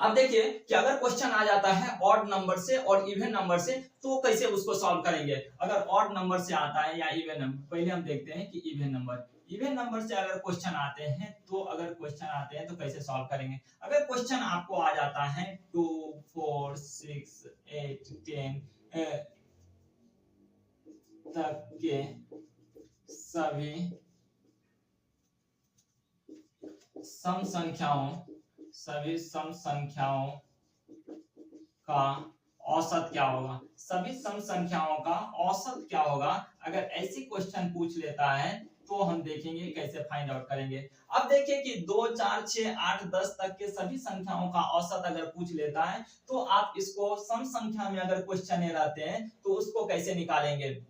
अब देखिए कि अगर क्वेश्चन आ जाता है ऑड नंबर से और इवन नंबर से तो कैसे उसको सॉल्व करेंगे। अगर ऑड नंबर से आता है या इवन नंबर, पहले हम देखते हैं कि इवन नंबर से अगर क्वेश्चन आते हैं तो कैसे सॉल्व करेंगे। अगर क्वेश्चन आपको आ जाता है 2 4 6 8 10 तक के सभी सम संख्याओं का औसत क्या होगा। सभी सम संख्याओं का औसत क्या होगा। अगर ऐसी क्वेश्चन पूछ लेता है तो हम देखेंगे कैसे फाइंड आउट करेंगे। अब देखिए कि 2 4 6 8 10 तक के सभी संख्याओं का औसत अगर पूछ लेता है तो आप इसको सम संख्या में अगर क्वेश्चन रहते हैं तो उसको कैसे निकालेंगे।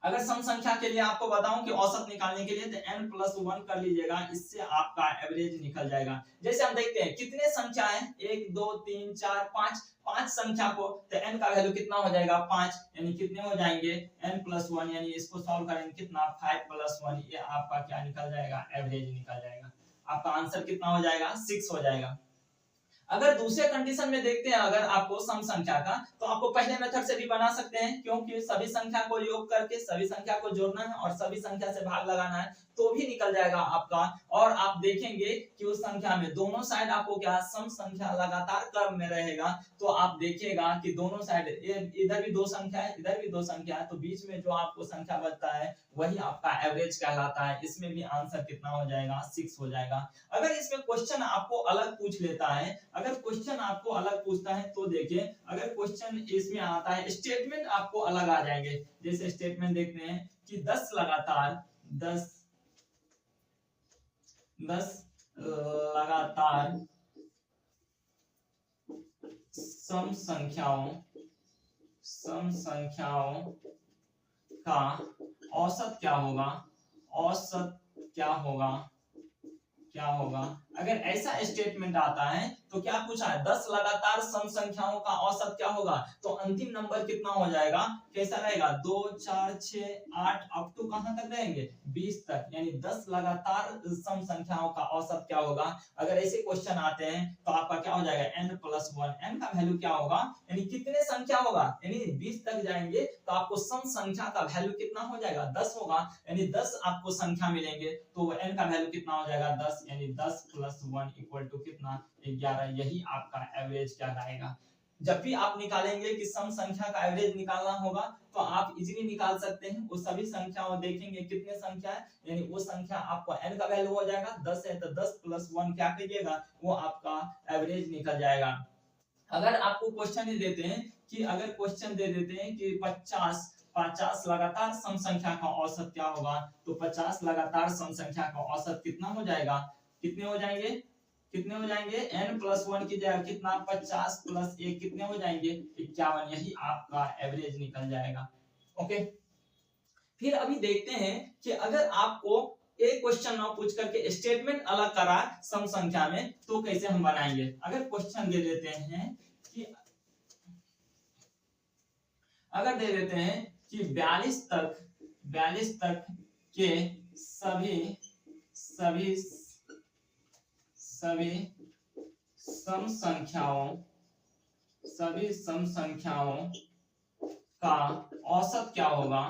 अगर सम संख्या के लिए आपको बताऊं कि औसत निकालने के लिए तो n+1 कर लीजिएगा, इससे आपका एवरेज निकल जाएगा। जैसे हम देखते हैं कितने संख्या है 1 2 3 4 5, 5 संख्या को तो n का वैल्यू कितना हो जाएगा 5, यानी कितने हो जाएंगे n+1, यानी इसको सॉल्व करेंगे कितना 5+1, ये आपका क्या निकल जाएगा एवरेज निकल जाएगा। आपका आंसर कितना हो जाएगा 6 हो जाएगा। अगर दूसरे कंडीशन में देखते हैं अगर आपको सम संख्या का तो आपको पहले मेथड से भी बना सकते हैं, क्योंकि सभी संख्या को योग करके सभी संख्या को जोड़ना है और सभी संख्या से भाग लगाना है तो भी निकल जाएगा आपका। और आप देखेंगे कि उस संख्या में दोनों साइड आपको क्या सम संख्या लगातार क्रम में रहेगा तो आप देखिएगा कि दोनों साइड इधर भी 2 संख्या है इधर भी 2 संख्या है तो बीच में जो आपको संख्या बचता है वही आपका एवरेज कहलाता है। इसमें भी आंसर कितना हो जाएगा 6 हो जाएगा। अगर इसमें क्वेश्चन आपको अलग पूछ लेता है, अगर क्वेश्चन आपको अलग पूछता है तो देखिए अगर क्वेश्चन इसमें आता है स्टेटमेंट आपको अलग आ जाएंगे। जैसे स्टेटमेंट देखते हैं कि 10 लगातार सम संख्याओं का औसत क्या होगा। अगर ऐसा स्टेटमेंट आता है तो क्या पूछा है 10 लगातार सम संख्याओं का औसत क्या होगा, तो अंतिम नंबर कितना हो जाएगा कैसा रहेगा 2 4 6 8 अप टू कहां तक रहेंगे 20 तक, यानी 10 लगातार सम संख्याओं का औसत क्या होगा। अगर ऐसे क्वेश्चन आते हैं तो आपका क्या हो जाएगा n+1, n का वैल्यू क्या होगा यानी कितने संख्या होगा, यानी 20 तक जाएंगे तो आपको सम संख्या का वैल्यू कितना हो जाएगा 10 होगा, यानी 10 आपको संख्या मिलेंगे तो n का वैल्यू कितना हो जाएगा 10, यानी 10+1 इक्वल टू कितना 11। यही आपका एवरेज क्या आएगा। जब भी आप निकालेंगे कि सम संख्या का एवरेज निकालना होगा तो आप इजीली निकाल सकते हैं। वो सभी संख्याओं देखेंगे कितने संख्या है, यानी वो संख्या आपको n का वैल्यू हो जाएगा 10 है तो 10+1 क्या कीजिएगा वो आपका एवरेज निकल जाएगा। अगर आपको क्वेश्चन ही देते हैं कि अगर क्वेश्चन दे देते हैं कि 50 लगातार सम संख्या का औसत क्या होगा, तो 50 लगातार सम संख्या का औसत कितना हो जाएगा, कितने हो जाएंगे n+1 की जगह कितना 50 + 1 कितने हो जाएंगे 51, यही आपका एवरेज निकल जाएगा। ओके, फिर अभी देखते हैं कि अगर आपको एक क्वेश्चन ना पूछ करके स्टेटमेंट अलग करा सम संख्या में तो कैसे हम बनाएंगे। अगर क्वेश्चन दे देते हैं कि अगर दे देते हैं कि 42 तक के सभी सम संख्याओं का औसत क्या होगा,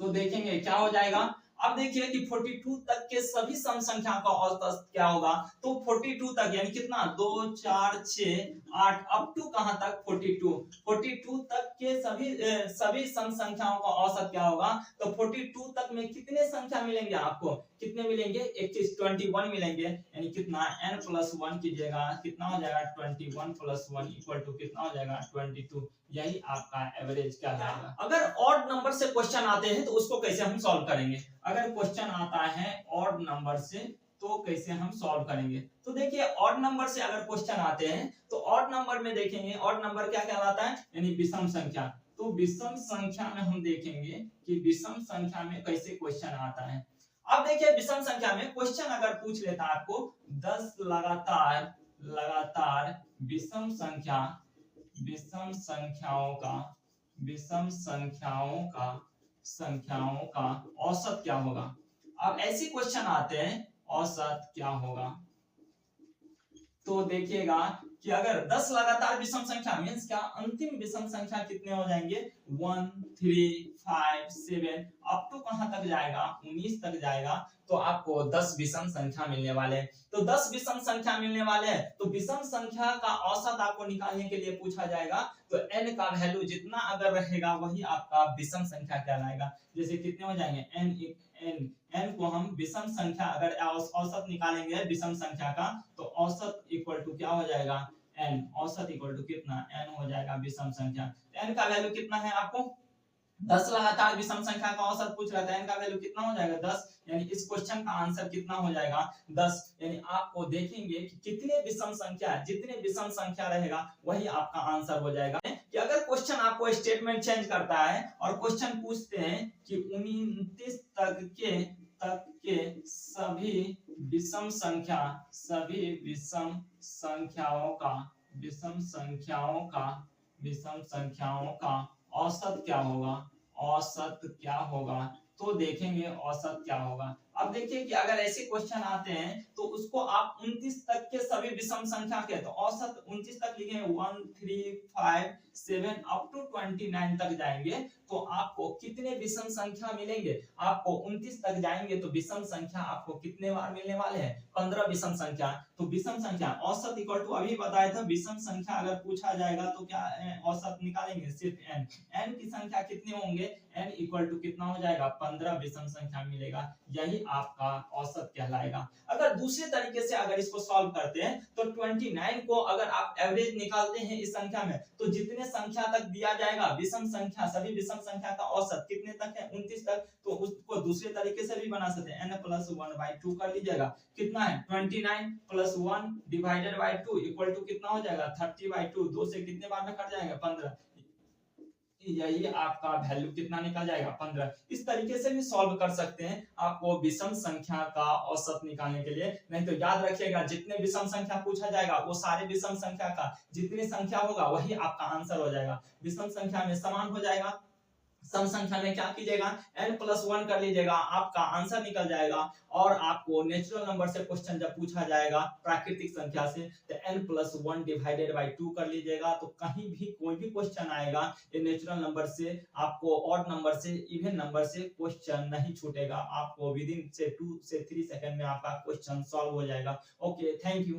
तो देखेंगे क्या हो जाएगा। अब देखिए कि 42 तक के सभी सम संख्या का औसत क्या होगा, तो 42 तक यानी कितना 2 4 6 8 अप टू कहां तक 42 तक के सभी सम संख्याओं का औसत क्या होगा, तो 42 तक में कितने संख्या मिलेंगे आपको, कितने मिलेंगे 21 मिलेंगे, यानी कितना n+1 कीजिएगा कितना हो जाएगा 21+1 इक्वल टू कितना हो जाएगा 22। यही आपका एवरेज क्या आएगा। अगर ऑड नंबर से क्वेश्चन आते हैं तो उसको कैसे हम सॉल्व करेंगे। अगर क्वेश्चन आता है ऑड नंबर से तो कैसे हम सॉल्व करेंगे, तो देखिए ऑड नंबर से अगर क्वेश्चन आते हैं तो ऑड नंबर में देखेंगे ऑड नंबर क्या कहलाता है, यानी विषम संख्या। तो विषम संख्या में हम देखेंगे कि विषम संख्या में कैसे क्वेश्चन आता है। अब देखिए विषम संख्या में क्वेश्चन अगर पूछ लेता है आपको 10 लगातार विषम संख्याओं का औसत क्या होगा। अब ऐसे क्वेश्चन आते हैं औसत क्या होगा। तो देखिएगा कि अगर 10 लगातार विषम संख्या मींस क्या, अंतिम विषम संख्या कितने हो जाएंगे, 1 3 5 7 अप टू कहां तक जाएगा, 19 तक जाएगा। तो आपको 10 विषम संख्या मिलने वाले हैं। तो 10 विषम संख्या मिलने वाले हैं, तो विषम संख्या का औसत आपको निकालने के लिए पूछा जाएगा। तो n का वैल्यू जितना अगर रहेगा वही आपका विषम संख्या कहलाएगा। जैसे कितने हो जाएंगे, n को हम विषम संख्या अगर औसत निकालेंगे विषम संख्या का, तो औसत इक्वल टू क्या हो जाएगा, n। औसत इक्वल टू कितना, n हो जाएगा विषम संख्या। n का वैल्यू कितना है आपको, 10 लगातार विषम संख्या का औसत पूछ रहा था, n का वैल्यू कितना हो जाएगा 10, यानी इस क्वेश्चन का आंसर कितना हो जाएगा 10। यानी आपको देखेंगे कि कितने विषम संख्या, जितने विषम संख्या रहेगा वही आपका आंसर हो जाएगा। कि अगर क्वेश्चन आपको स्टेटमेंट चेंज करता है और क्वेश्चन पूछते हैं कि 29 तक के सभी विषम संख्याओं का औसत क्या होगा, औसत क्या होगा। तो देखेंगे औसत क्या होगा। अब देखिए कि अगर ऐसे क्वेश्चन आते हैं तो उसको आप 29 तक के सभी विषम संख्या के, तो औसत 29 तक लिखेंगे, 1 3 5 7 अप टू 29 तक जाएंगे तो आपको कितने विषम संख्या मिलेंगे, आपको 29 तक जाएंगे तो विषम संख्या आपको कितने बार मिलने वाले हैं, 15 विषम संख्या। तो विषम संख्या औसत इक्वल टू, अभी बताया था विषम संख्या अगर पूछा जाएगा तो क्या औसत निकालेंगे, सिर्फ n की संख्या कितने होंगे, n इक्वल टू कितना हो जाएगा, 15 विषम संख्या मिलेगा, यही आपका औसत कहलाएगा। अगर दूसरे तरीके से अगर इसको सॉल्व करते हैं तो 29 को अगर आप एवरेज निकालते हैं इस संख्या में, तो जितने संख्या तक दिया जाएगा विषम संख्या, सभी विषम संख्या का औसत कितने तक है, 29 तक, तो उसको दूसरे तरीके से भी बना सकते हैं, n + 1/2 कर लीजिएगा, कितना है 29 + 1 डिवाइडेड बाय 2 इक्वल टू कितना हो जाएगा 30/2, 2 से कितने बार में कट जाएगा 15, यही आपका वैल्यू कितना निकल जाएगा 15। इस तरीके से भी सॉल्व कर सकते हैं आपको विषम संख्या का औसत निकालने के लिए। नहीं तो याद रखिएगा जितने विषम संख्या पूछा जाएगा वो सारे विषम संख्या का जितनी संख्या होगा वही आपका आंसर हो जाएगा। विषम संख्या में समान हो जाएगा, सम संख्या में क्या कीजिएगा n + 1 कर लीजिएगा, आपका आंसर निकल जाएगा। और आपको नेचुरल नंबर से क्वेश्चन जब पूछा जाएगा प्राकृतिक संख्या से, तो n + 1 डिवाइडेड बाय 2 कर लीजिएगा, तो कहीं भी कोई भी क्वेश्चन आएगा ये नेचुरल नंबर से, आपको ऑड नंबर से, इवन नंबर से क्वेश्चन नहीं छूटेगा, आपको विद इन से 2 से 3 सेकंड में आपका क्वेश्चन सॉल्व हो जाएगा। Okay, thank you.